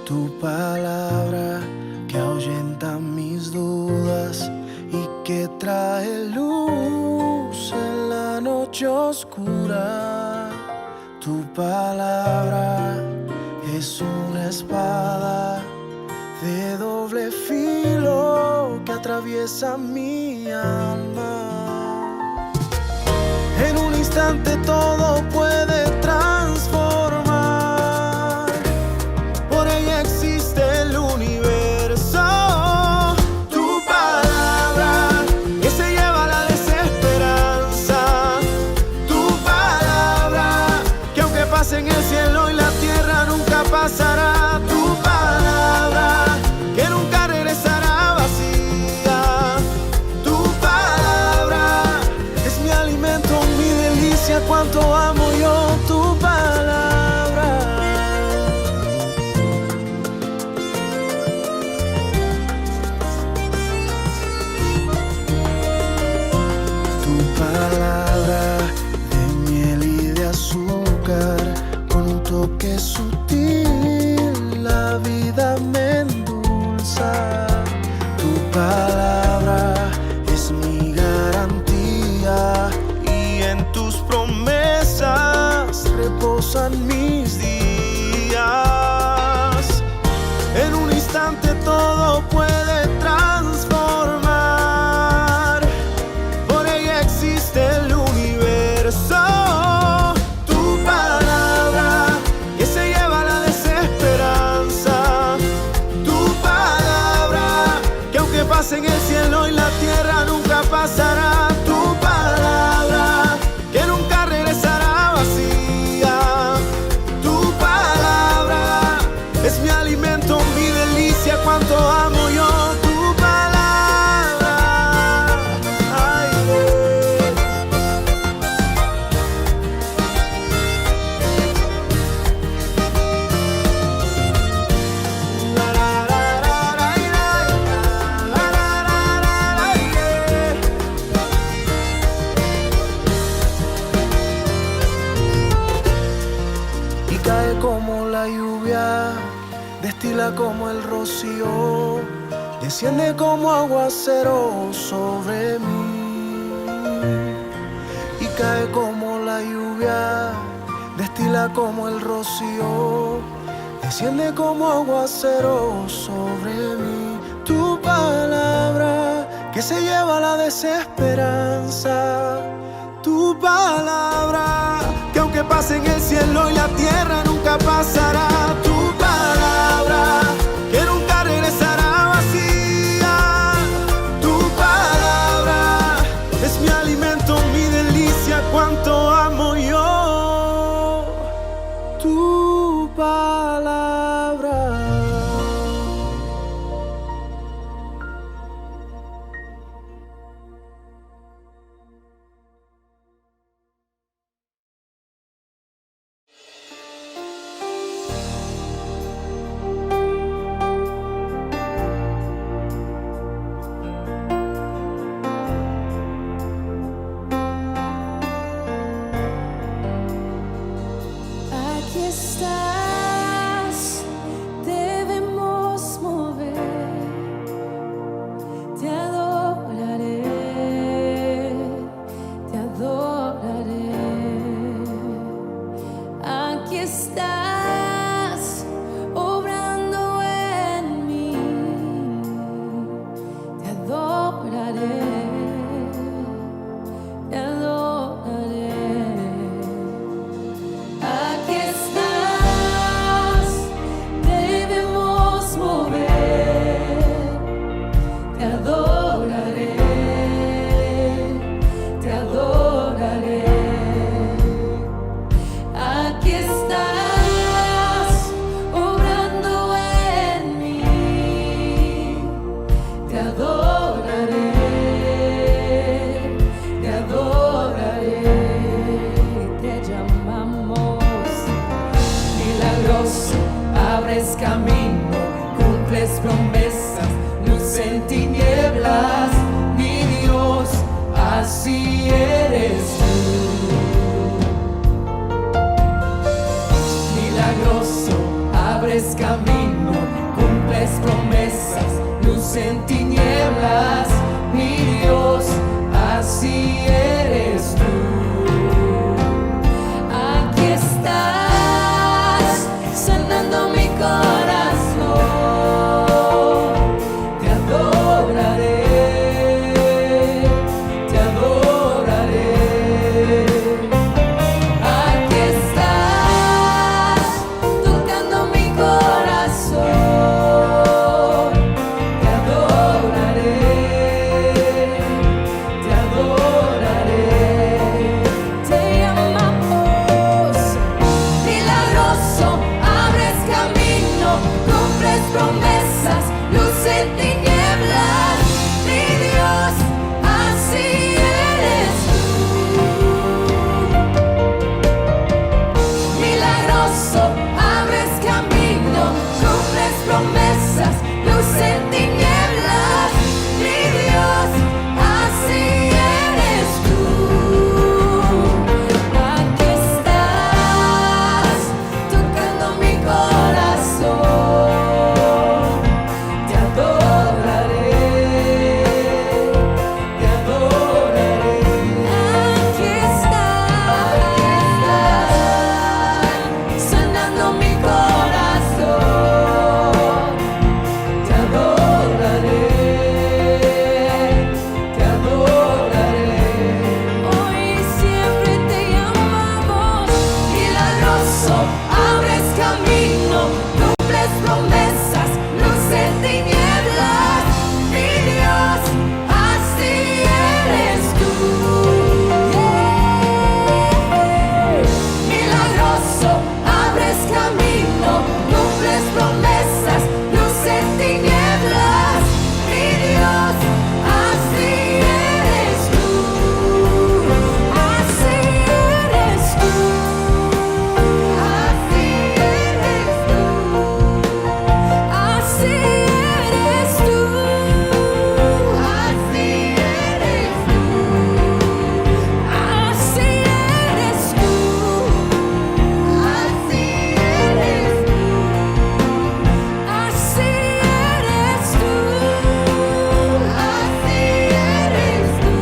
Tu palabra que ahuyenta mis dudas y que trae luz en la noche oscura. Tu palabra es una espada de doble filo que atraviesa mi alma. En un instante todo puede transformar. Por ella existe el universo. Tu palabra que se lleva la desesperanza. Tu palabra que aunque pase en el cielo y la tierra nunca pasará. Tu palabra que nunca regresará vacía. Tu palabra es mi alimento, mi delicia. Cuánto amo yo tu palabra. Tu palabra de miel y de azúcar, con un toque sutil la vida me endulza. Tu palabra es mi garantía y en tus promesas reposan mis días. En un instante todo puede transformar. Por ella existe el universo. Tu palabra que se lleva la desesperanza. Tu palabra que aunque pase en el cielo y la tierra nunca pasará. Tu palabra que nunca regresará vacía. Tu palabra es mi alimento, mi delicia. Cuánto amo yo tu palabra. Ay, la, la, la, la, la, la, la, y cae como la lluvia, destila como el rocío, desciende como aguacero sobre mí. Y cae como la lluvia, destila como el rocío, desciende como aguacero sobre mí. Tu palabra que se lleva la desesperanza. Tu palabra que aunque pase en el cielo y la tierra nunca pasará. Tu palabra que nunca regresará vacía. Tu palabra es mi alimento, mi delicia. Cuánto amo yo tu palabra. Aquí estás, debemos mover, te adoraré, te adoraré. Aquí estás, obrando en mí, te adoraré, te adoraré. Aquí estás, debemos mover, te adoraré, te adoraré. Aquí estás, obrando en mí, te adoraré, te adoraré. Te llamamos milagroso, abres camino, cumples promesas, luz en tinieblas, mi Dios, así eres tú. Milagroso, abres camino, cumples promesas, luz en tinieblas, mi Dios, así eres tú. Aquí estás, sanando mi corazón, te adoraré, te adoraré. Aquí estás, tocando mi corazón, te adoraré, te adoraré. Te amamos, milagroso, abres camino, cumples promesas, luz en tinieblas, mi Dios, así eres tú. Milagroso, abres camino, cumples promesas, luz en tinieblas, mi Dios, así eres tú. Aquí estás, tocando mi corazón, te adoraré, te adoraré. Aquí estás, sanando mi corazón, te adoraré, te adoraré. Hoy siempre te llamamos, milagroso, abres camino, cumples promesas, luz en tinieblas, mi Dios, así eres tú. Milagroso, abres camino, cumples promesas, luz en tinieblas, mi Dios, así eres tú, así eres tú, así eres tú, así eres tú, así eres tú, así eres tú, así eres tú, así eres tú, así eres tú.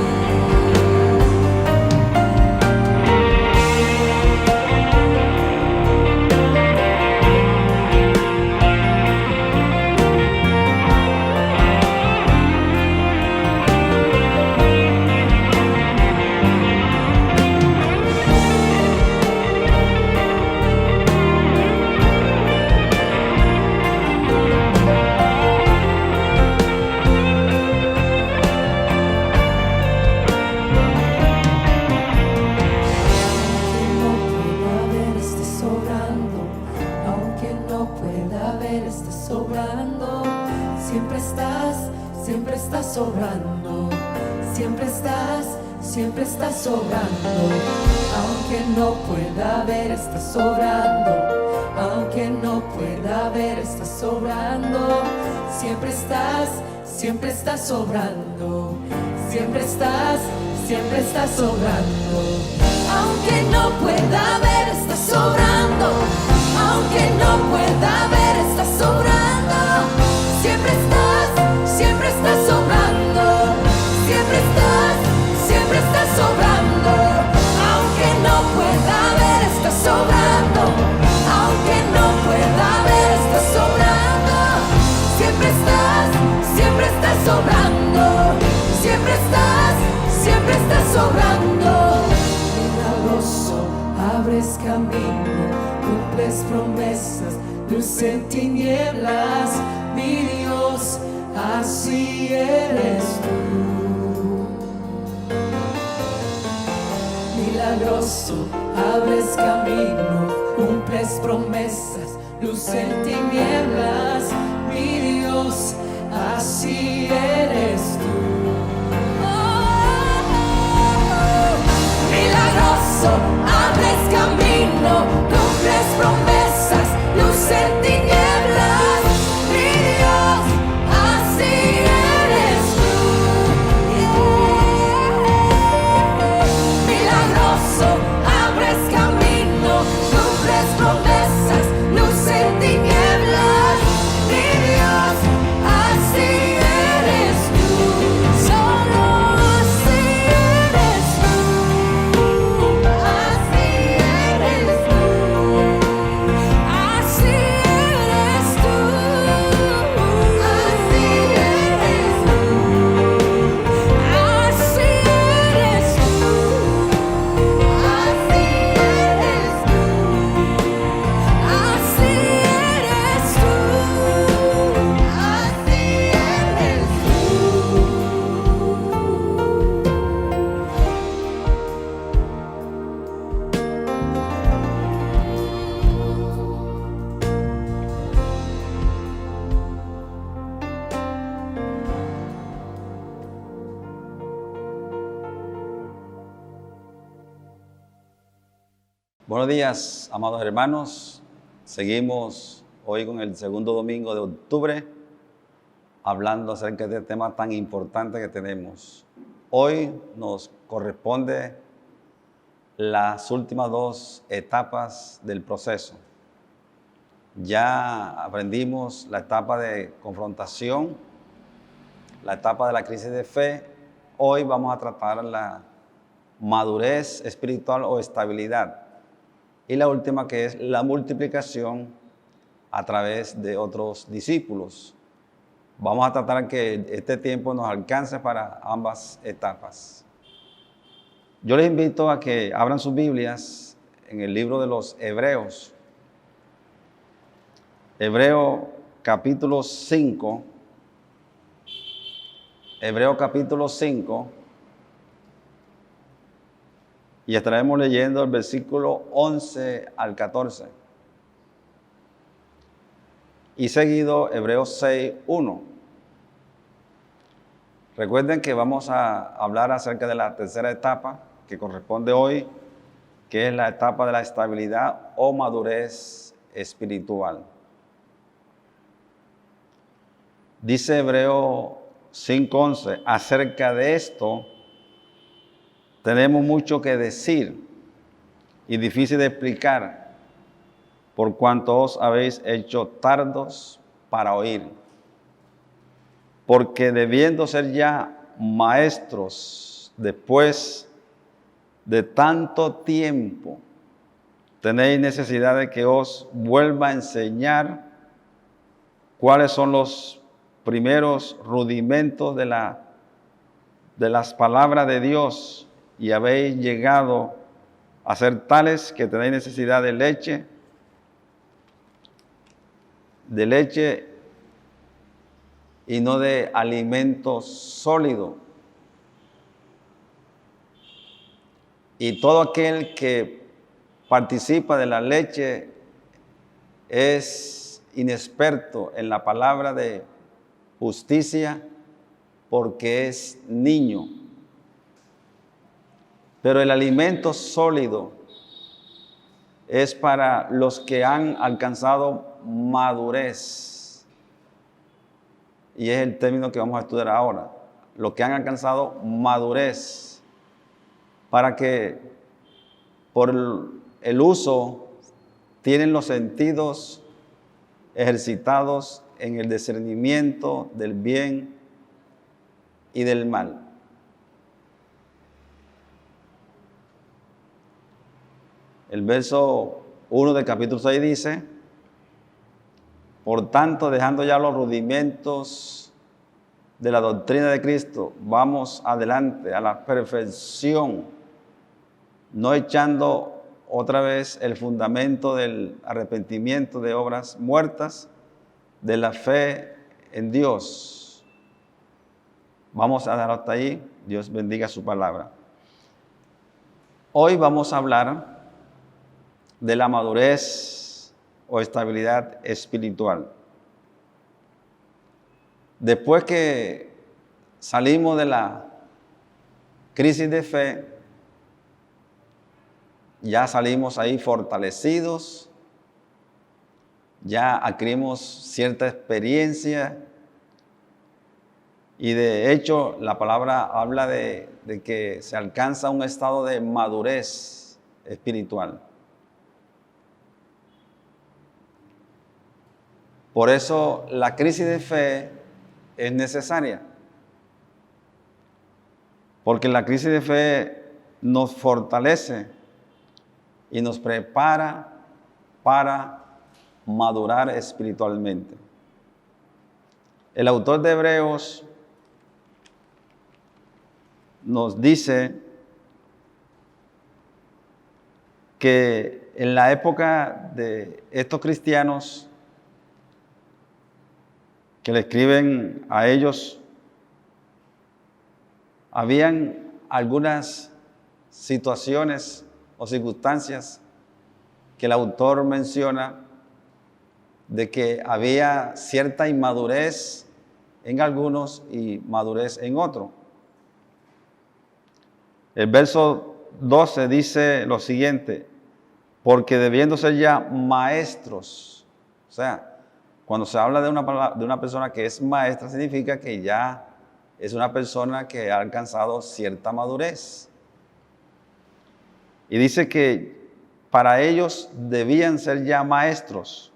Aunque no pueda ver, estés sobrando. Siempre estás, siempre estás sobrando. Siempre estás sobrando. Aunque no pueda ver, estás sobrando. Aunque no pueda ver, estás sobrando. Siempre estás sobrando. Siempre estás sobrando. Aunque no pueda ver, estás sobrando. Aunque no pueda ver, estás sobrando. Siempre estás sobrando. Siempre estás sobrando. Aunque no pueda ver, estás sobrando. Aunque no pueda ver, estás sobrando. Siempre estás sobrando. Siempre estás sobrando. Milagroso, abres camino, cumples promesas, luz en tinieblas, mi Dios, así eres tú. Milagroso, abres camino, cumples promesas, luz en tinieblas, mi Dios, así eres tú. Milagroso, abres camino, cumples promesas, luz en tinieblas, mi Dios, así eres tú. Milagroso, abres camino, cumples promesas, luz en tinieblas, Buenos días, amados hermanos. Seguimos hoy con el segundo domingo de octubre, hablando acerca de este tema tan importante que tenemos. Hoy nos corresponde las últimas dos etapas del proceso. Ya aprendimos la etapa de confrontación, la etapa de la crisis de fe. Hoy vamos a tratar la madurez espiritual o estabilidad. Y la última, que es la multiplicación a través de otros discípulos. Vamos a tratar que este tiempo nos alcance para ambas etapas. Yo les invito a que abran sus Biblias en el libro de los Hebreos. Hebreo capítulo 5. Hebreo capítulo 5. Y estaremos leyendo el versículo 11 al 14. Y seguido Hebreos 6, 1. Recuerden que vamos a hablar acerca de la tercera etapa que corresponde hoy, que es la etapa de la estabilidad o madurez espiritual. Dice Hebreo 5:11, acerca de esto tenemos mucho que decir y difícil de explicar, por cuanto os habéis hecho tardos para oír. Porque debiendo ser ya maestros después de tanto tiempo, tenéis necesidad de que os vuelva a enseñar cuáles son los primeros rudimentos de las palabras de Dios, y habéis llegado a ser tales que tenéis necesidad de leche y no de alimento sólido. Y todo aquel que participa de la leche es inexperto en la palabra de justicia, porque es niño. Pero el alimento sólido es para los que han alcanzado madurez. Y es el término que vamos a estudiar ahora. Los que han alcanzado madurez, para que por el uso tienen los sentidos ejercitados en el discernimiento del bien y del mal. El verso 1 del capítulo 6 dice, por tanto, dejando ya los rudimentos de la doctrina de Cristo, vamos adelante a la perfección, no echando otra vez el fundamento del arrepentimiento de obras muertas, de la fe en Dios. Vamos a dar hasta ahí. Dios bendiga su palabra. Hoy vamos a hablar de la madurez o estabilidad espiritual. Después que salimos de la crisis de fe, ya salimos ahí fortalecidos, ya adquirimos cierta experiencia, y de hecho la palabra habla de que se alcanza un estado de madurez espiritual. Por eso la crisis de fe es necesaria, porque la crisis de fe nos fortalece y nos prepara para madurar espiritualmente. El autor de Hebreos nos dice que en la época de estos cristianos que le escriben a ellos, habían algunas situaciones o circunstancias que el autor menciona de que había cierta inmadurez en algunos y madurez en otros. El verso 12 dice lo siguiente: porque debiendo ser ya maestros. O sea, cuando se habla de una persona que es maestra, significa que ya es una persona que ha alcanzado cierta madurez. Y dice que para ellos debían ser ya maestros.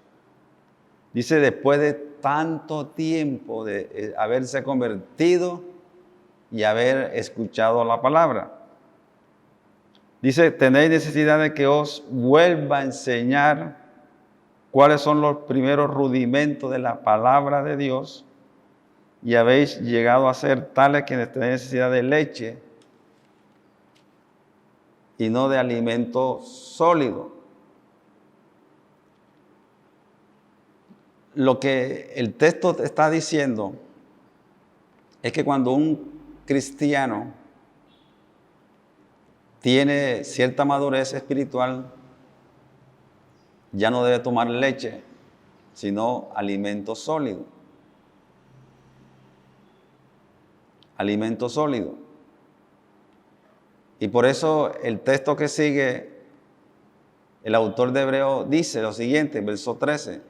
Dice, después de tanto tiempo de haberse convertido y haber escuchado la palabra. Dice, tenéis necesidad de que os vuelva a enseñar cuáles son los primeros rudimentos de la palabra de Dios, y habéis llegado a ser tales que tenéis necesidad de leche y no de alimento sólido. Lo que el texto está diciendo es que cuando un cristiano tiene cierta madurez espiritual, ya no debe tomar leche, sino alimento sólido. Alimento sólido. Y por eso el texto que sigue, el autor de Hebreo dice lo siguiente, verso 13.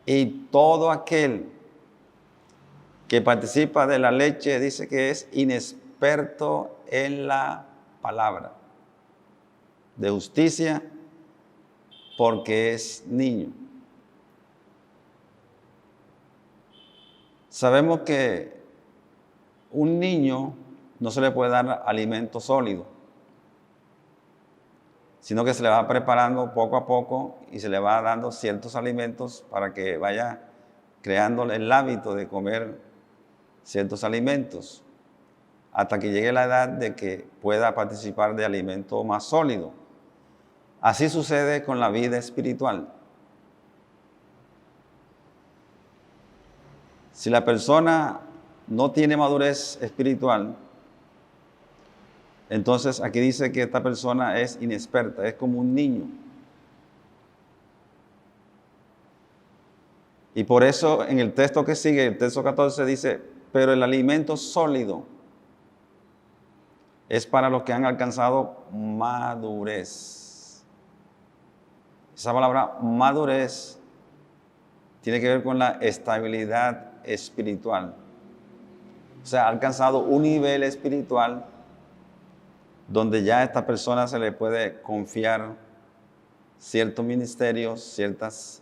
Y todo aquel que participa de la leche dice que es inexperto en la palabra de justicia, porque es niño. Sabemos que un niño no se le puede dar alimento sólido, sino que se le va preparando poco a poco y se le va dando ciertos alimentos para que vaya creando el hábito de comer ciertos alimentos, hasta que llegue la edad de que pueda participar de alimento más sólido. Así sucede con la vida espiritual. Si la persona no tiene madurez espiritual, entonces aquí dice que esta persona es inexperta, es como un niño. Y por eso en el texto que sigue, el texto 14 dice, pero el alimento sólido es para los que han alcanzado madurez. Esa palabra madurez tiene que ver con la estabilidad espiritual. O sea, ha alcanzado un nivel espiritual donde ya a esta persona se le puede confiar ciertos ministerios, ciertas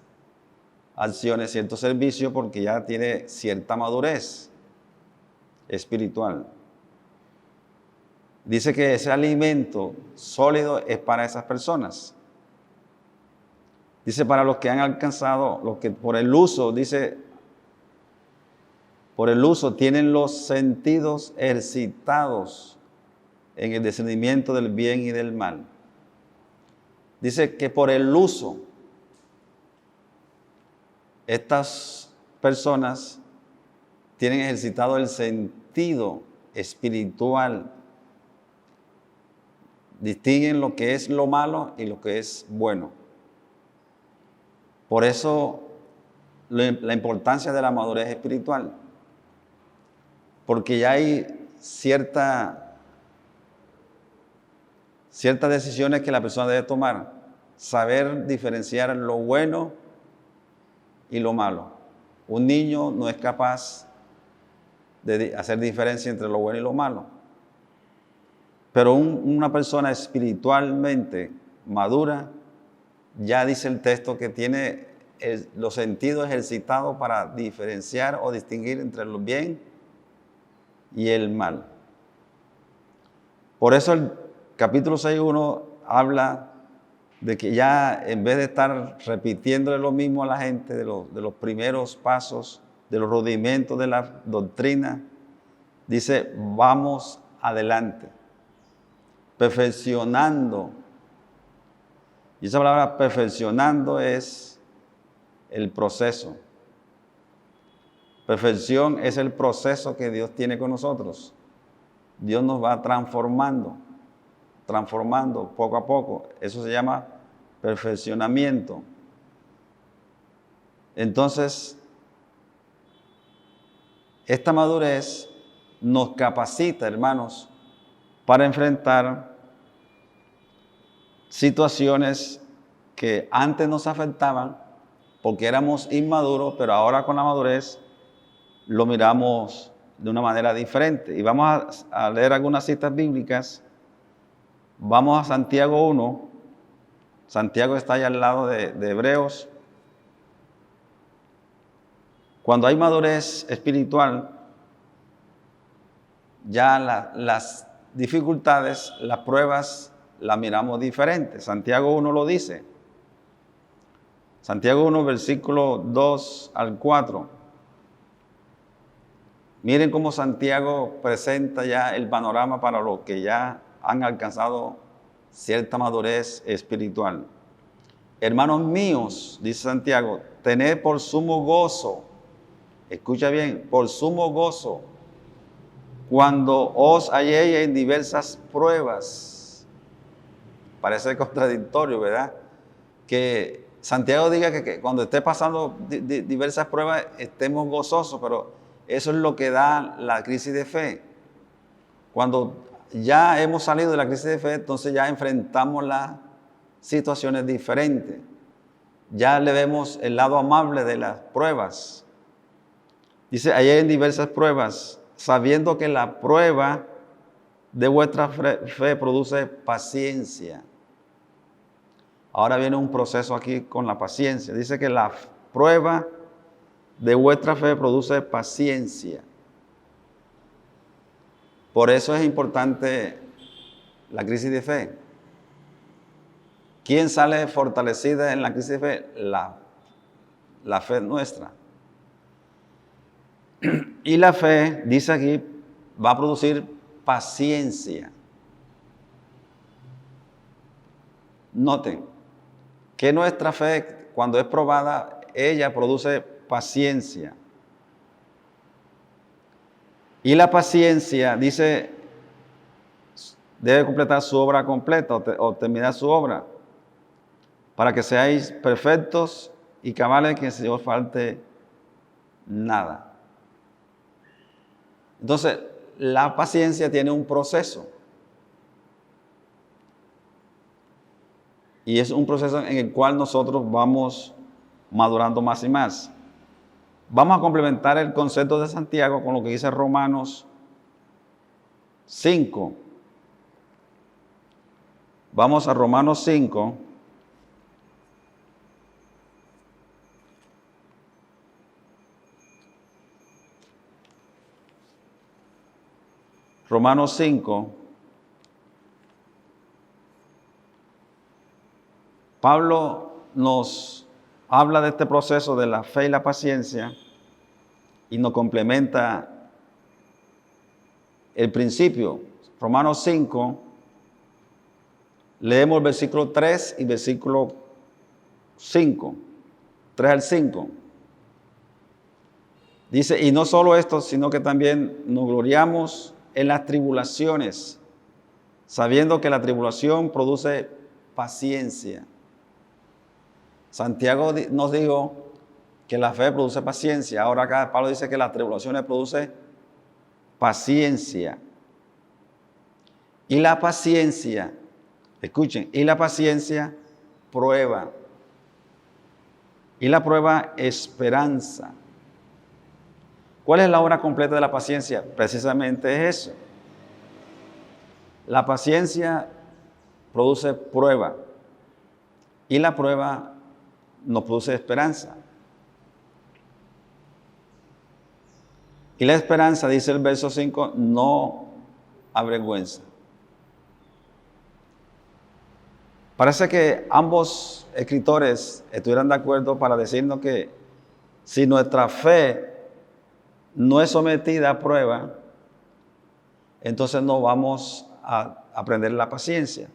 acciones, ciertos servicios, porque ya tiene cierta madurez espiritual. Dice que ese alimento sólido es para esas personas. Dice para los que han alcanzado, los que por el uso, dice, por el uso tienen los sentidos ejercitados en el discernimiento del bien y del mal. Dice que por el uso, estas personas tienen ejercitado el sentido espiritual. Distinguen lo que es lo malo y lo que es bueno. Por eso la importancia de la madurez espiritual. Porque ya hay ciertas decisiones que la persona debe tomar. Saber diferenciar lo bueno y lo malo. Un niño no es capaz de hacer diferencia entre lo bueno y lo malo. Pero una persona espiritualmente madura, ya dice el texto que tiene los sentidos ejercitados para diferenciar o distinguir entre el bien y el mal. Por eso el capítulo 6.1 habla de que ya en vez de estar repitiéndole lo mismo a la gente de los primeros pasos, de los rudimentos de la doctrina, dice, vamos adelante, perfeccionando. Y esa palabra perfeccionando es el proceso. Perfección es el proceso que Dios tiene con nosotros. Dios nos va transformando poco a poco. Eso se llama perfeccionamiento. Entonces, esta madurez nos capacita, hermanos, para enfrentar situaciones que antes nos afectaban porque éramos inmaduros, pero ahora con la madurez lo miramos de una manera diferente. Y vamos a leer algunas citas bíblicas. Vamos a Santiago 1. Santiago está allá al lado de Hebreos. Cuando hay madurez espiritual, ya las dificultades, las pruebas, las miramos diferente. Santiago 1 lo dice. Santiago 1, versículo 2 al 4. Miren cómo Santiago presenta ya el panorama para los que ya han alcanzado cierta madurez espiritual. Hermanos míos, dice Santiago, tened por sumo gozo, escucha bien, por sumo gozo, cuando os halléis en diversas pruebas. Parece contradictorio, ¿verdad? Que Santiago diga que cuando esté pasando diversas pruebas estemos gozosos, pero eso es lo que da la crisis de fe. Cuando ya hemos salido de la crisis de fe, entonces ya enfrentamos las situaciones diferentes. Ya le vemos el lado amable de las pruebas. Dice, hay en diversas pruebas, sabiendo que la prueba de vuestra fe produce paciencia. Ahora viene un proceso aquí con la paciencia. Dice que la prueba de vuestra fe produce paciencia. Por eso es importante la crisis de fe. ¿Quién sale fortalecida en la crisis de fe? La fe nuestra. Y la fe, dice aquí, va a producir paciencia. Noten que nuestra fe, cuando es probada, ella produce paciencia. Y la paciencia, dice, debe completar su obra completa o terminar su obra, para que seáis perfectos y cabales, que si os falte nada. Entonces, la paciencia tiene un proceso. Y es un proceso en el cual nosotros vamos madurando más y más. Vamos a complementar el concepto de Santiago con lo que dice Romanos 5. Vamos a Romanos 5. Romanos 5. Pablo nos habla de este proceso de la fe y la paciencia y nos complementa el principio. Romanos 5, leemos el versículo 3 y versículo 5, 3 al 5. Dice, y no solo esto, sino que también nos gloriamos en las tribulaciones, sabiendo que la tribulación produce paciencia. Santiago nos dijo que la fe produce paciencia. Ahora acá Pablo dice que las tribulaciones producen paciencia. Y la paciencia, escuchen, y la paciencia prueba. Y la prueba esperanza. ¿Cuál es la obra completa de la paciencia? Precisamente es eso. La paciencia produce prueba. Y la prueba nos produce esperanza. Y la esperanza, dice el verso 5, no avergüenza. Parece que ambos escritores estuvieran de acuerdo para decirnos que si nuestra fe no es sometida a prueba, entonces no vamos a aprender la paciencia.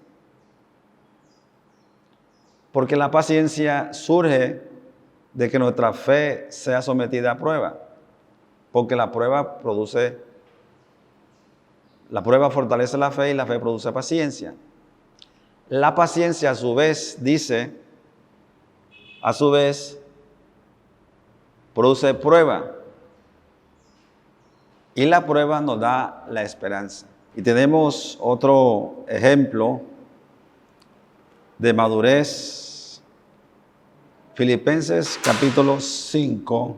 Porque la paciencia surge de que nuestra fe sea sometida a prueba. Porque la prueba fortalece la fe y la fe produce paciencia. La paciencia a su vez produce prueba. Y la prueba nos da la esperanza. Y tenemos otro ejemplo de madurez Filipenses capítulo 5,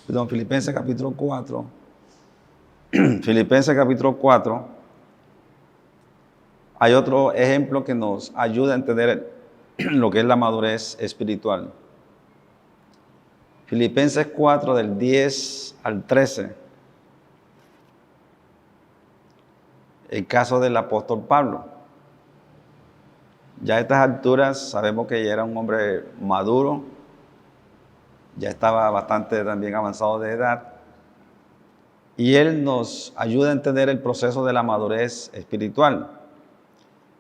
perdón, Filipenses capítulo 4, Filipenses capítulo 4, hay otro ejemplo que nos ayuda a entender lo que es la madurez espiritual. Filipenses 4, del 10 al 13. El caso del apóstol Pablo. Ya a estas alturas sabemos que ya era un hombre maduro, ya estaba bastante también avanzado de edad, y él nos ayuda a entender el proceso de la madurez espiritual.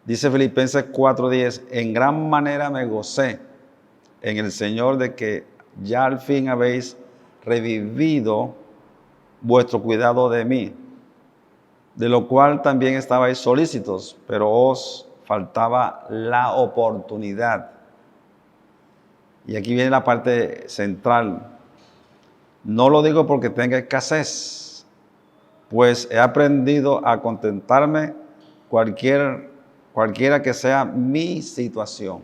Dice Filipenses 4:10, en gran manera me gocé en el Señor de que ya al fin habéis revivido vuestro cuidado de mí, de lo cual también estabais solícitos, pero os faltaba la oportunidad. Y aquí viene la parte central. No lo digo porque tenga escasez, pues he aprendido a contentarme cualquiera que sea mi situación.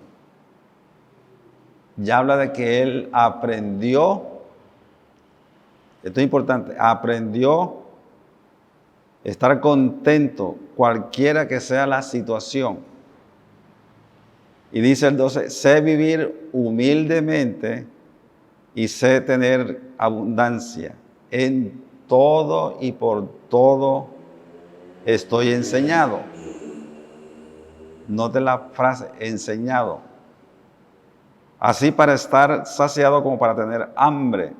Ya habla de que él aprendió, esto es importante, aprendió a estar contento cualquiera que sea la situación. Y dice el 12, sé vivir humildemente y sé tener abundancia. En todo y por todo estoy enseñado. Note la frase, enseñado. Así para estar saciado como para tener hambre.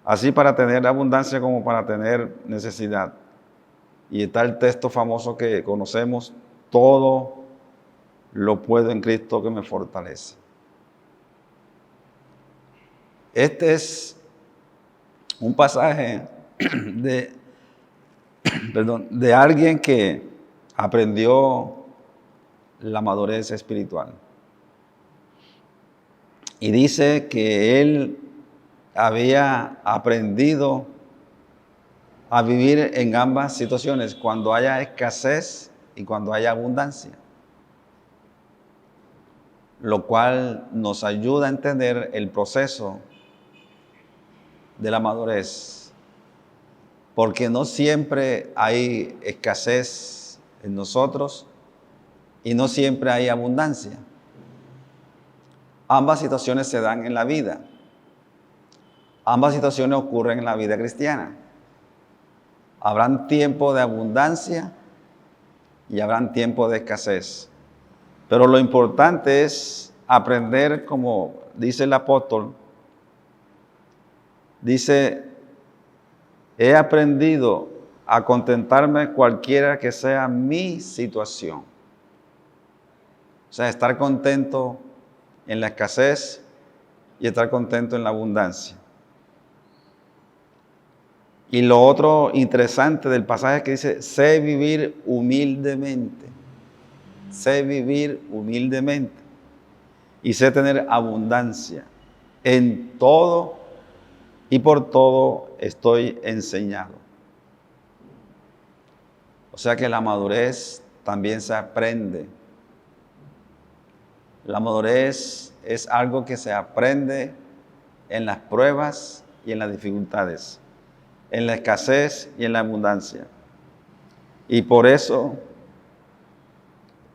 Así para tener abundancia como para tener necesidad. Y está el texto famoso que conocemos, todo lo puedo en Cristo que me fortalece. Este es un pasaje de alguien que aprendió la madurez espiritual. Y dice que él había aprendido a vivir en ambas situaciones, cuando haya escasez y cuando haya abundancia. Lo cual nos ayuda a entender el proceso de la madurez. Porque no siempre hay escasez en nosotros y no siempre hay abundancia. Ambas situaciones se dan en la vida. Ambas situaciones ocurren en la vida cristiana. Habrán tiempos de abundancia y habrán tiempos de escasez. Pero lo importante es aprender, como dice el apóstol, dice, he aprendido a contentarme cualquiera que sea mi situación. O sea, estar contento en la escasez y estar contento en la abundancia. Y lo otro interesante del pasaje es que dice, sé vivir humildemente. Sé vivir humildemente. Y sé tener abundancia. En todo y por todo estoy enseñado. O sea que la madurez también se aprende. La madurez es algo que se aprende en las pruebas y en las dificultades, en la escasez y en la abundancia. Y por eso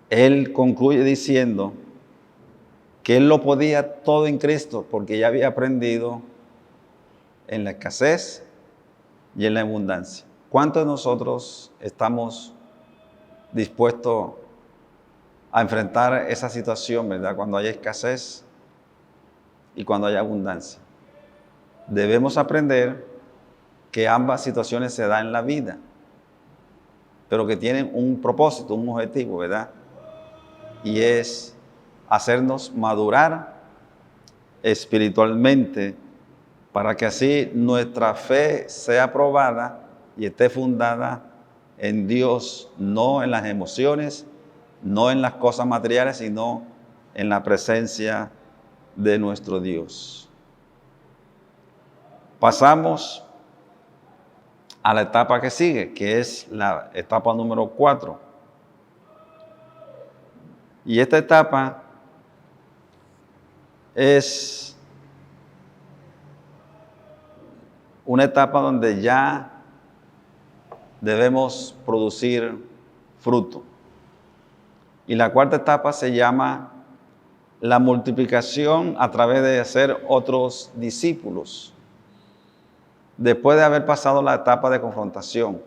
él concluye diciendo que él lo podía todo en Cristo, porque ya había aprendido en la escasez y en la abundancia. ¿Cuántos de nosotros estamos dispuestos a enfrentar esa situación, verdad? Cuando hay escasez y cuando hay abundancia. Debemos aprender que ambas situaciones se dan en la vida, pero que tienen un propósito, un objetivo, ¿verdad? Y es hacernos madurar espiritualmente para que así nuestra fe sea probada y esté fundada en Dios, no en las emociones, no en las cosas materiales, sino en la presencia de nuestro Dios. Pasamos a la etapa que sigue, que es la etapa número 4. Y esta etapa es una etapa donde ya debemos producir fruto. Y la cuarta etapa se llama la multiplicación a través de hacer otros discípulos. Después de haber pasado la etapa de confrontación,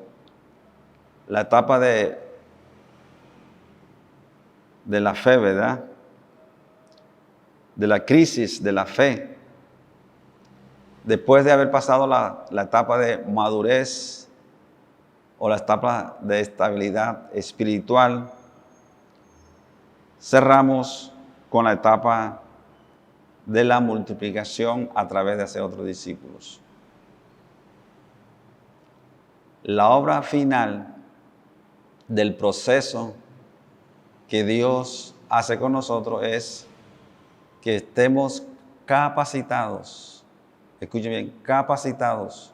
la etapa de la fe, ¿verdad? De la crisis de la fe. Después de haber pasado la etapa de madurez o la etapa de estabilidad espiritual, cerramos con la etapa de la multiplicación a través de hacer otros discípulos. La obra final del proceso que Dios hace con nosotros es que estemos capacitados, escuchen bien, capacitados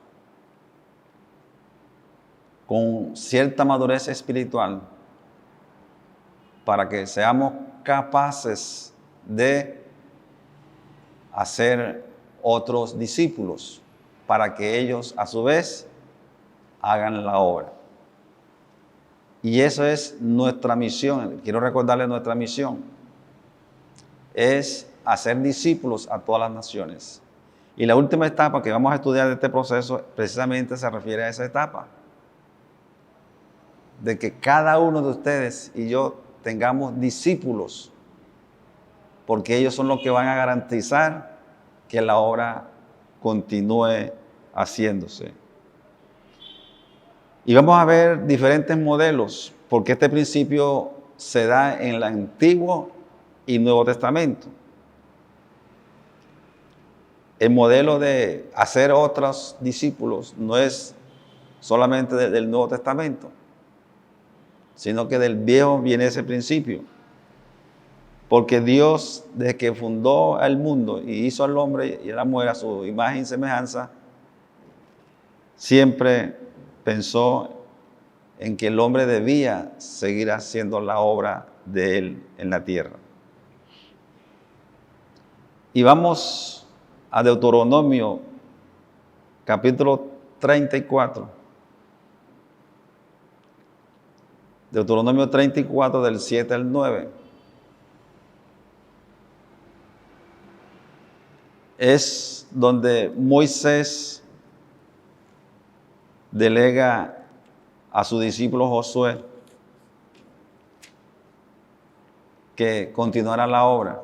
con cierta madurez espiritual para que seamos capaces de hacer otros discípulos, para que ellos a su vez hagan la obra. Y eso es nuestra misión. Quiero recordarles nuestra misión. Es hacer discípulos a todas las naciones. Y la última etapa que vamos a estudiar de este proceso precisamente se refiere a esa etapa. De que cada uno de ustedes y yo tengamos discípulos, porque ellos son los que van a garantizar que la obra continúe haciéndose. Y vamos a ver diferentes modelos, porque este principio se da en el Antiguo y Nuevo Testamento. El modelo de hacer otros discípulos no es solamente del Nuevo Testamento, sino que del Viejo viene ese principio. Porque Dios, desde que fundó el mundo y hizo al hombre y a la mujer a su imagen y semejanza, siempre pensó en que el hombre debía seguir haciendo la obra de él en la tierra. Y vamos a Deuteronomio, capítulo 34. Deuteronomio 34, del 7 al 9. Es donde Moisés delega a su discípulo Josué que continuará la obra.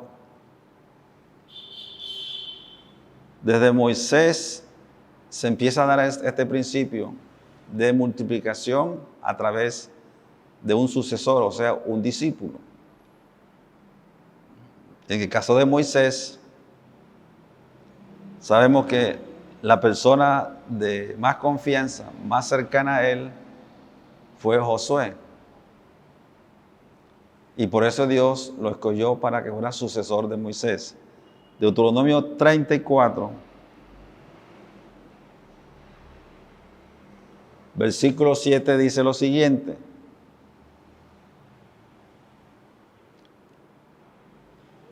Desde Moisés se empieza a dar este principio de multiplicación a través de un sucesor, o sea, un discípulo. En el caso de Moisés, sabemos que la persona de más confianza, más cercana a él, fue Josué. Y por eso Dios lo escogió para que fuera sucesor de Moisés. Deuteronomio 34, versículo 7 dice lo siguiente.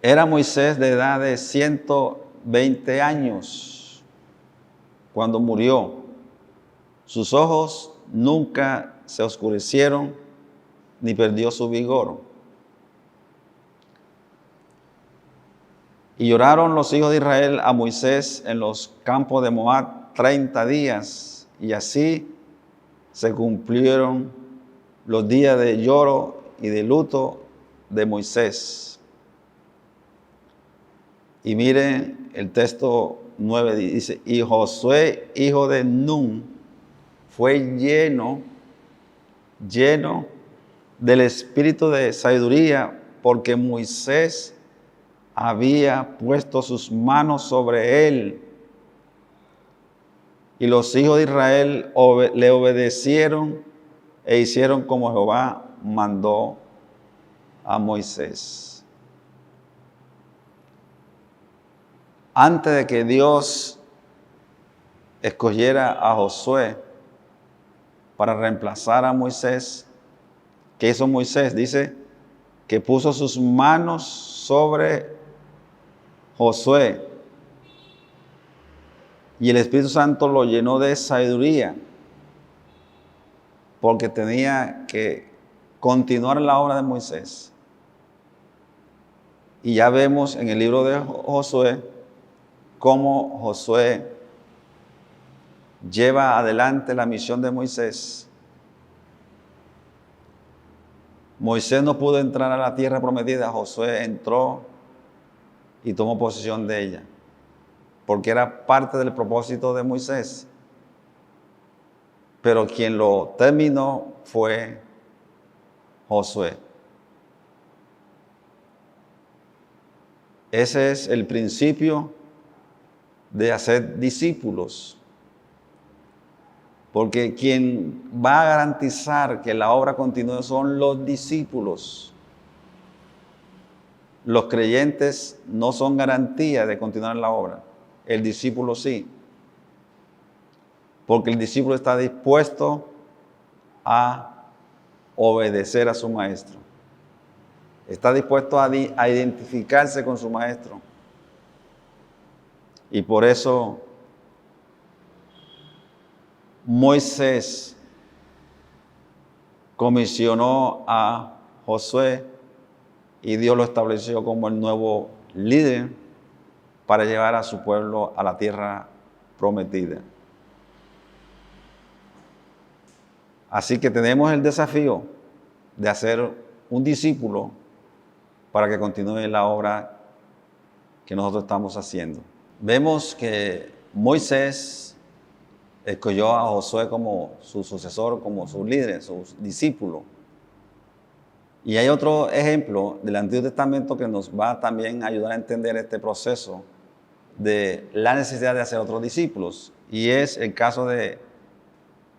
Era Moisés de edad de 120 años cuando murió. Sus ojos nunca se oscurecieron ni perdió su vigor. Y lloraron los hijos de Israel a Moisés en los campos de Moab 30 días. Y así se cumplieron los días de lloro y de luto de Moisés. Y miren el texto 9, dice, y Josué, hijo de Nun, fue lleno del espíritu de sabiduría, porque Moisés había puesto sus manos sobre él. Y los hijos de Israel le obedecieron e hicieron como Jehová mandó a Moisés. Antes de que Dios escogiera a Josué para reemplazar a Moisés, ¿qué hizo Moisés? Dice que puso sus manos sobre Josué. Y el Espíritu Santo lo llenó de sabiduría, porque tenía que continuar la obra de Moisés. Y ya vemos en el libro de Josué cómo Josué lleva adelante la misión de Moisés. Moisés no pudo entrar a la tierra prometida, Josué entró y tomó posesión de ella, porque era parte del propósito de Moisés. Pero quien lo terminó fue Josué. Ese es el principio de hacer discípulos. Porque quien va a garantizar que la obra continúe son los discípulos. Los creyentes no son garantía de continuar la obra. El discípulo sí. Porque el discípulo está dispuesto a obedecer a su maestro. Está dispuesto a identificarse con su maestro. Y por eso Moisés comisionó a Josué y Dios lo estableció como el nuevo líder para llevar a su pueblo a la tierra prometida. Así que tenemos el desafío de hacer un discípulo para que continúe la obra que nosotros estamos haciendo. Vemos que Moisés escogió a Josué como su sucesor, como su líder, su discípulo. Y hay otro ejemplo del Antiguo Testamento que nos va también a ayudar a entender este proceso de la necesidad de hacer otros discípulos. Y es el caso de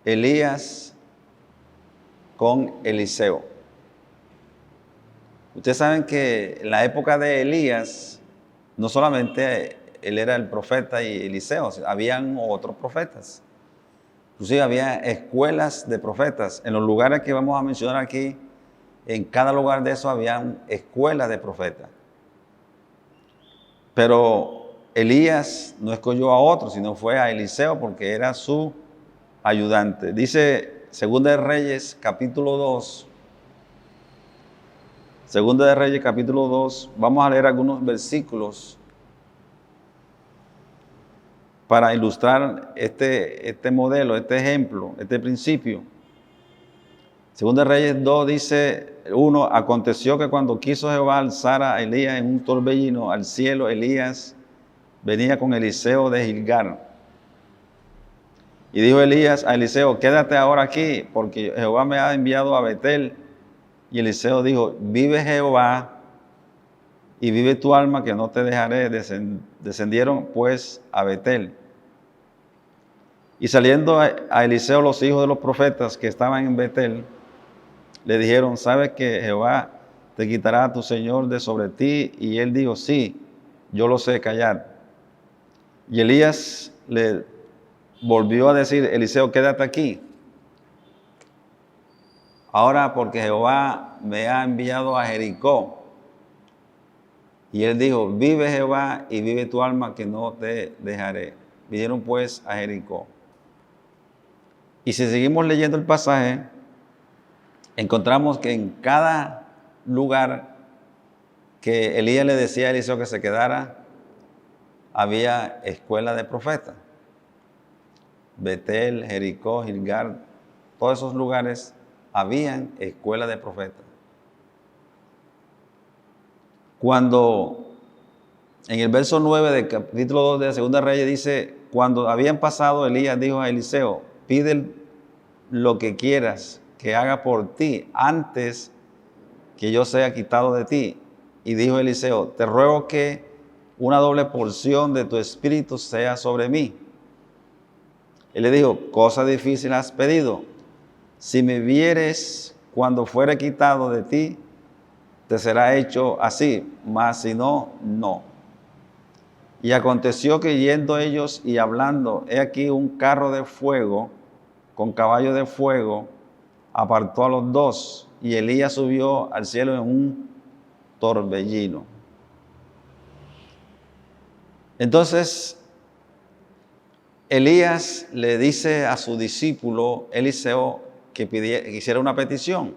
Elías con Eliseo. Ustedes saben que en la época de Elías, no solamente él era el profeta y Eliseo, habían otros profetas. Inclusive había escuelas de profetas. En los lugares que vamos a mencionar aquí, en cada lugar de eso habían escuelas de profetas. Pero Elías no escogió a otro, sino fue a Eliseo porque era su ayudante. Dice Segunda de Reyes, capítulo 2. Segunda de Reyes, capítulo 2. Vamos a leer algunos versículos para ilustrar este modelo, este ejemplo, este principio. Segunda de Reyes 2 dice, 1, aconteció que cuando quiso Jehová alzar a Elías en un torbellino al cielo, Elías venía con Eliseo de Gilgal. Y dijo Elías a Eliseo, quédate ahora aquí, porque Jehová me ha enviado a Betel. Y Eliseo dijo, vive Jehová y vive tu alma, que no te dejaré. Descendieron pues a Betel. Y saliendo a Eliseo los hijos de los profetas que estaban en Betel, le dijeron, ¿sabes que Jehová te quitará a tu Señor de sobre ti? Y él dijo, sí, yo lo sé, callad. Y Elías le volvió a decir, Eliseo, quédate aquí. Ahora porque Jehová me ha enviado a Jericó. Y él dijo, vive Jehová y vive tu alma, que no te dejaré. Vinieron pues a Jericó. Y si seguimos leyendo el pasaje, encontramos que en cada lugar que Elías le decía a Eliseo que se quedara, había escuela de profetas. Betel, Jericó, Gilgal, todos esos lugares habían escuela de profetas. Cuando en el verso 9 del capítulo 2 de Segunda Reyes dice, cuando habían pasado, Elías dijo a Eliseo, pide lo que quieras que haga por ti antes que yo sea quitado de ti. Y dijo Eliseo, te ruego que una doble porción de tu espíritu sea sobre mí. Él le dijo, cosa difícil has pedido. Si me vieres cuando fuere quitado de ti, te será hecho así, mas si no, no. Y aconteció que yendo ellos y hablando, he aquí un carro de fuego, con caballo de fuego, apartó a los dos, y Elías subió al cielo en un torbellino. Entonces, Elías le dice a su discípulo Eliseo que hiciera una petición.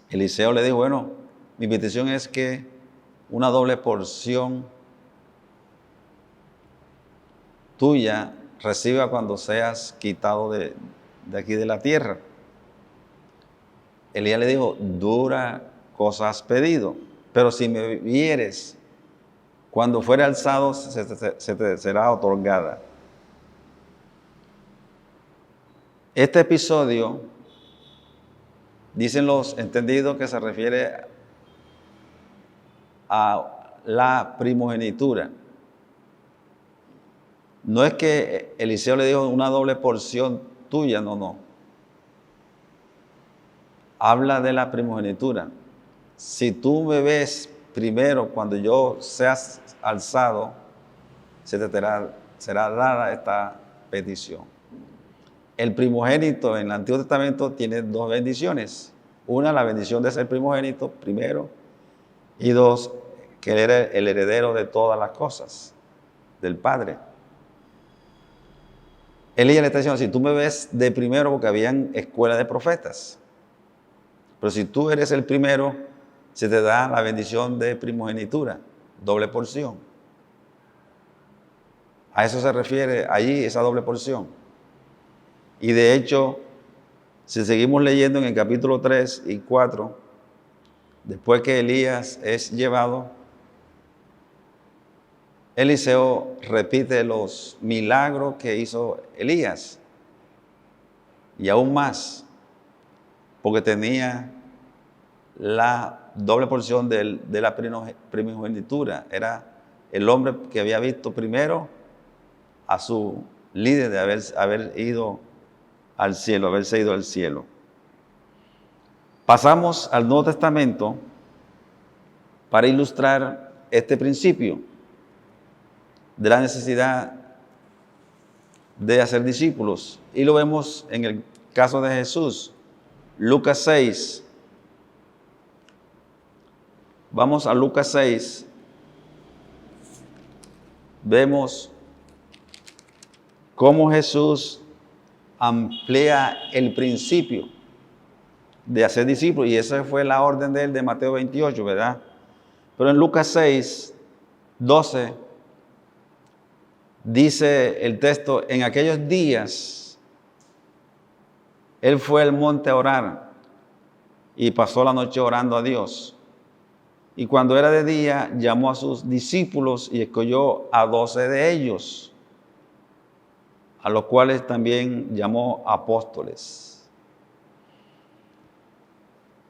Eliseo le dijo, bueno, mi petición es que una doble porción tuya reciba cuando seas quitado de aquí de la tierra. Elías le dijo, dura cosa has pedido, pero si me vieres, cuando fuere alzado se te será otorgada. Este episodio, dicen los entendidos que se refiere a la primogenitura. No es que Eliseo le dijo una doble porción tuya, no. Habla de la primogenitura. Si tú me ves primero cuando yo seas alzado, será dada esta petición. El primogénito en el Antiguo Testamento tiene dos bendiciones. Una, la bendición de ser primogénito primero, y dos, que él era el heredero de todas las cosas del Padre. Elías le está diciendo, si tú me ves de primero, porque habían escuelas de profetas, pero si tú eres el primero, se te da la bendición de primogenitura, doble porción. A eso se refiere allí esa doble porción. Y de hecho, si seguimos leyendo en el capítulo 3 y 4, después que Elías es llevado, Eliseo repite los milagros que hizo Elías. Y aún más, porque tenía la doble porción de la primogenitura. Era el hombre que había visto primero a su líder de haber ido al cielo, haberse ido al cielo. Pasamos al Nuevo Testamento para ilustrar este principio de la necesidad de hacer discípulos. Y lo vemos en el caso de Jesús. Lucas 6. Vamos a Lucas 6. Vemos cómo Jesús amplía el principio de hacer discípulos, y esa fue la orden de él de Mateo 28, ¿verdad? Pero en Lucas 6, 12, dice el texto, en aquellos días, él fue al monte a orar y pasó la noche orando a Dios. Y cuando era de día, llamó a sus discípulos y escogió a 12 de ellos, a los cuales también llamó apóstoles.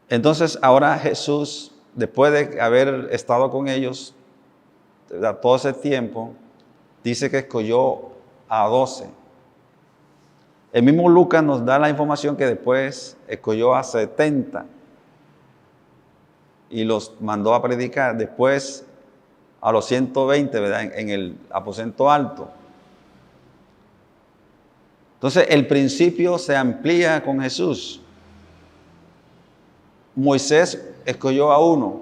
Entonces ahora Jesús, después de haber estado con ellos todo ese tiempo, dice que escogió a 12. El mismo Lucas nos da la información que después escogió a 70 y los mandó a predicar. Después a los 120, ¿verdad? En el aposento alto. Entonces el principio se amplía con Jesús. Moisés escogió a 1,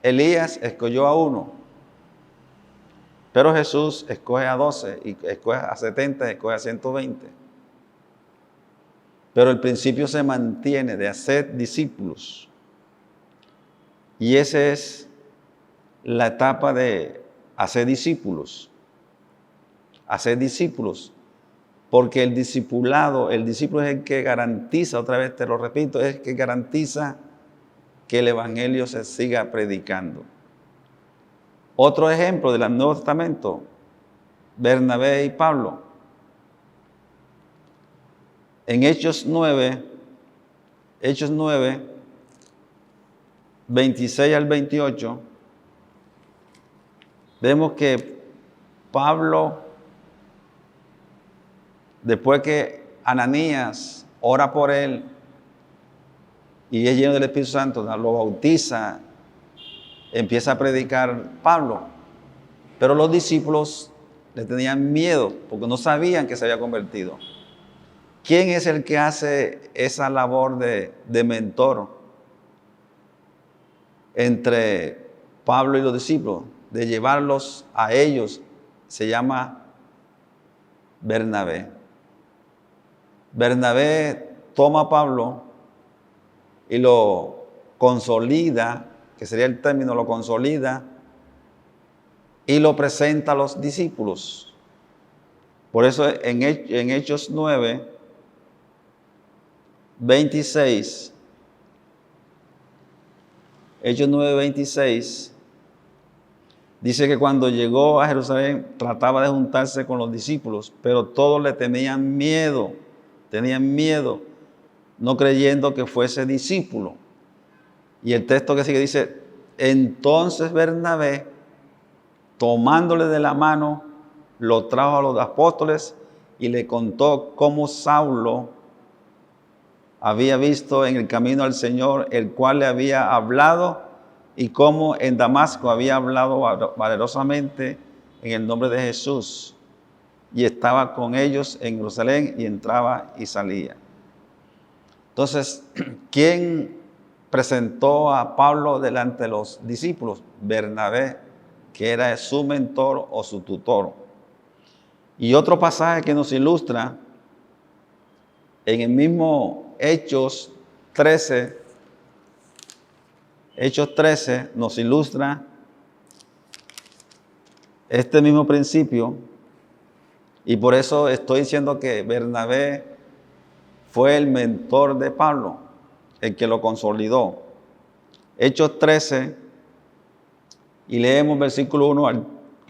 Elías escogió a 1, pero Jesús escoge a 12, y escoge a 70, escoge a 120. Pero el principio se mantiene de hacer discípulos. Y esa es la etapa de hacer discípulos. Hacer discípulos. Porque el discipulado, el discípulo es el que garantiza, otra vez te lo repito, es el que garantiza que el evangelio se siga predicando. Otro ejemplo del Nuevo Testamento, Bernabé y Pablo. En Hechos 9, 26 al 28, vemos que Pablo, después que Ananías ora por él y es lleno del Espíritu Santo, lo bautiza, empieza a predicar Pablo. Pero los discípulos le tenían miedo porque no sabían que se había convertido. ¿Quién es el que hace esa labor de mentor entre Pablo y los discípulos? de llevarlos a ellos se llama Bernabé. Bernabé toma a Pablo y lo consolida, que sería el término, lo consolida y lo presenta a los discípulos. Por eso en Hechos 9, 26, Hechos 9, 26, dice que cuando llegó a Jerusalén trataba de juntarse con los discípulos, pero todos le tenían miedo, no creyendo que fuese discípulo. Y el texto que sigue dice, entonces Bernabé, tomándole de la mano, lo trajo a los apóstoles y le contó cómo Saulo había visto en el camino al Señor, el cual le había hablado, y cómo en Damasco había hablado valerosamente en el nombre de Jesús, y estaba con ellos en Jerusalén y entraba y salía. Entonces, ¿quién presentó a Pablo delante de los discípulos? Bernabé, que era su mentor o su tutor. Y otro pasaje que nos ilustra en el mismo Hechos 13 nos ilustra este mismo principio, y por eso estoy diciendo que Bernabé fue el mentor de Pablo, el que lo consolidó. Hechos 13, y leemos versículo 1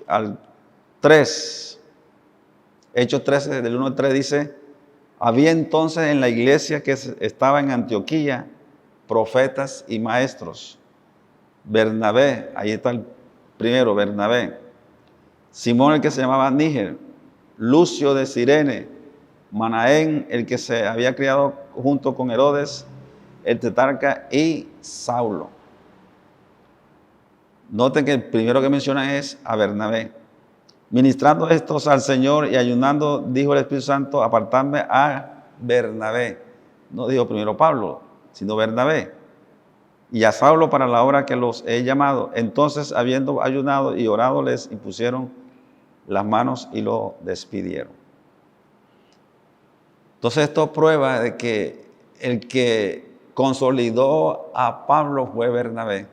al 3. Hechos 13, del 1 al 3 dice, había entonces en la iglesia que estaba en Antioquía profetas y maestros. Bernabé, ahí está el primero, Bernabé. Simón, el que se llamaba Níger. Lucio de Cirene. Manaén, el que se había criado junto con Herodes, el tetrarca, y Saulo. Noten que el primero que menciona es a Bernabé. Ministrando estos al Señor y ayunando, dijo el Espíritu Santo, apartarme a Bernabé. No dijo primero Pablo, sino Bernabé. Y a Saulo para la obra que los he llamado. Entonces, habiendo ayunado y orado, les impusieron las manos y lo despidieron. Entonces, esto prueba de que el que consolidó a Pablo fue Bernabé,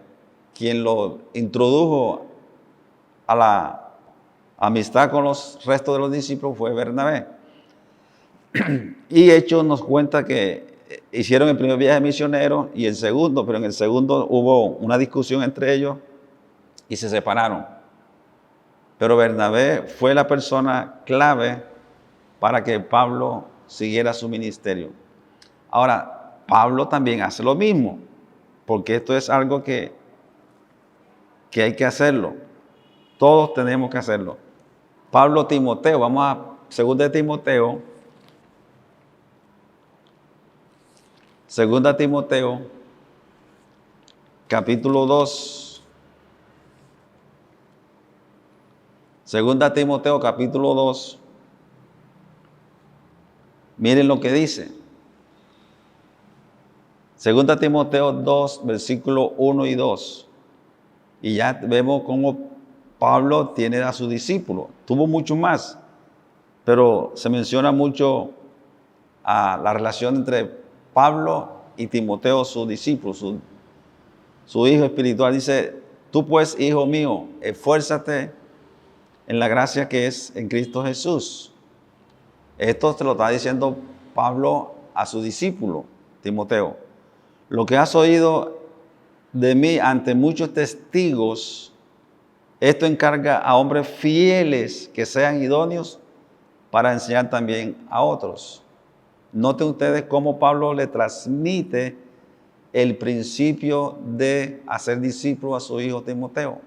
quien lo introdujo a la amistad con los restos de los discípulos fue Bernabé. Y Hechos nos cuenta que hicieron el primer viaje misionero y el segundo, pero en el segundo hubo una discusión entre ellos y se separaron. Pero Bernabé fue la persona clave para que Pablo siguiera su ministerio. Ahora, Pablo también hace lo mismo, porque esto es algo que hay que hacerlo. Todos tenemos que hacerlo. Pablo, Timoteo, vamos a 2 de Timoteo. 2 Timoteo, capítulo 2. 2 Timoteo, capítulo 2. Miren lo que dice. 2 Timoteo 2, versículo 1 y 2. Y ya vemos cómo Pablo tiene a su discípulo. Tuvo mucho más, pero se menciona mucho a la relación entre Pablo y Timoteo, su discípulo, su hijo espiritual. Dice, tú pues, hijo mío, esfuérzate en la gracia que es en Cristo Jesús. Esto te lo está diciendo Pablo a su discípulo, Timoteo. Lo que has oído de mí ante muchos testigos, esto encarga a hombres fieles que sean idóneos para enseñar también a otros. Noten ustedes cómo Pablo le transmite el principio de hacer discípulo a su hijo Timoteo.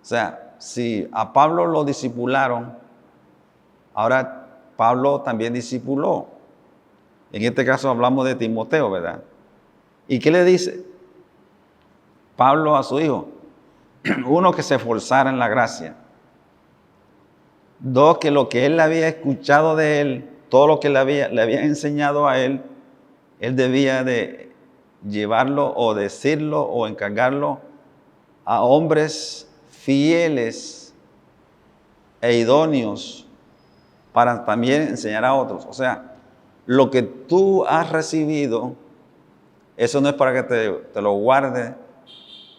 O sea, si a Pablo lo discipularon, ahora Pablo también discipuló. En este caso hablamos de Timoteo, ¿verdad? ¿Y qué le dice Pablo a su hijo? Uno, que se esforzara en la gracia. Dos, que lo que él había escuchado de él, todo lo que le había enseñado a él debía de llevarlo o decirlo o encargarlo a hombres fieles e idóneos para también enseñar a otros. O sea, lo que tú has recibido, eso no es para que te lo guardes,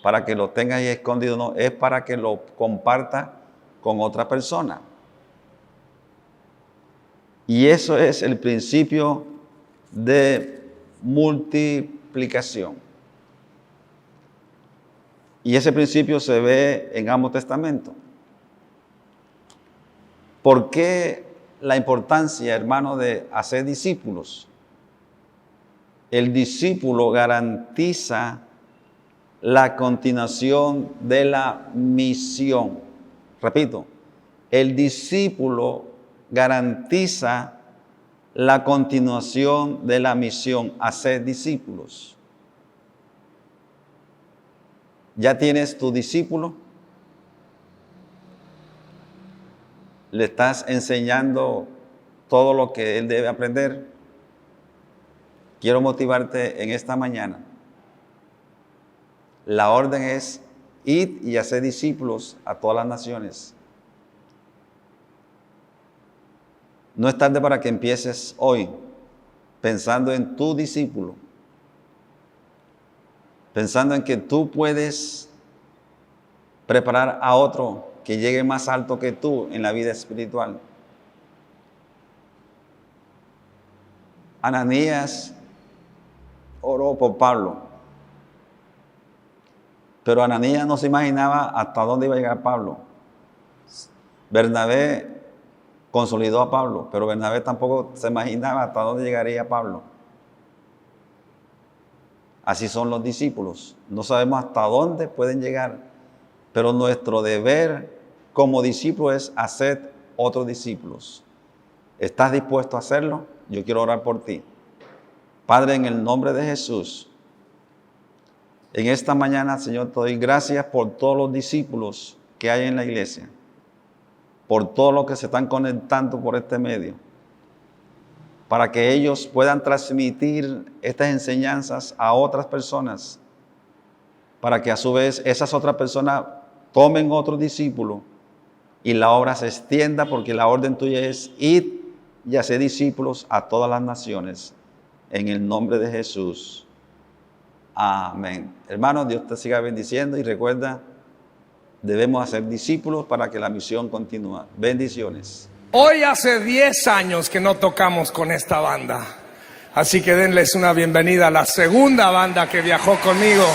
para que lo tengas ahí escondido, no, es para que lo compartas con otra persona. Y eso es el principio de multiplicación. Y ese principio se ve en ambos testamentos. ¿Por qué la importancia, hermano, de hacer discípulos? El discípulo garantiza la continuación de la misión. Repito, el discípulo garantiza la continuación de la misión, hacer discípulos. ¿Ya tienes tu discípulo? ¿Le estás enseñando todo lo que él debe aprender? Quiero motivarte en esta mañana. La orden es ir y hacer discípulos a todas las naciones. No es tarde para que empieces hoy pensando en tu discípulo, pensando en que tú puedes preparar a otro que llegue más alto que tú en la vida espiritual. Ananías oró por Pablo, pero Ananías no se imaginaba hasta dónde iba a llegar Pablo. Bernabé consolidó a Pablo, pero Bernabé tampoco se imaginaba hasta dónde llegaría Pablo. Así son los discípulos. No sabemos hasta dónde pueden llegar, pero nuestro deber como discípulos es hacer otros discípulos. ¿Estás dispuesto a hacerlo? Yo quiero orar por ti. Padre, en el nombre de Jesús, en esta mañana, Señor, te doy gracias por todos los discípulos que hay en la iglesia, por todos los que se están conectando por este medio, para que ellos puedan transmitir estas enseñanzas a otras personas, para que a su vez esas otras personas tomen otro discípulo y la obra se extienda, porque la orden tuya es ir y hacer discípulos a todas las naciones. En el nombre de Jesús. Amén. Hermanos, Dios te siga bendiciendo y recuerda, debemos hacer discípulos para que la misión continúe. Bendiciones. Hoy hace 10 años que no tocamos con esta banda, así que denles una bienvenida a la segunda banda que viajó conmigo.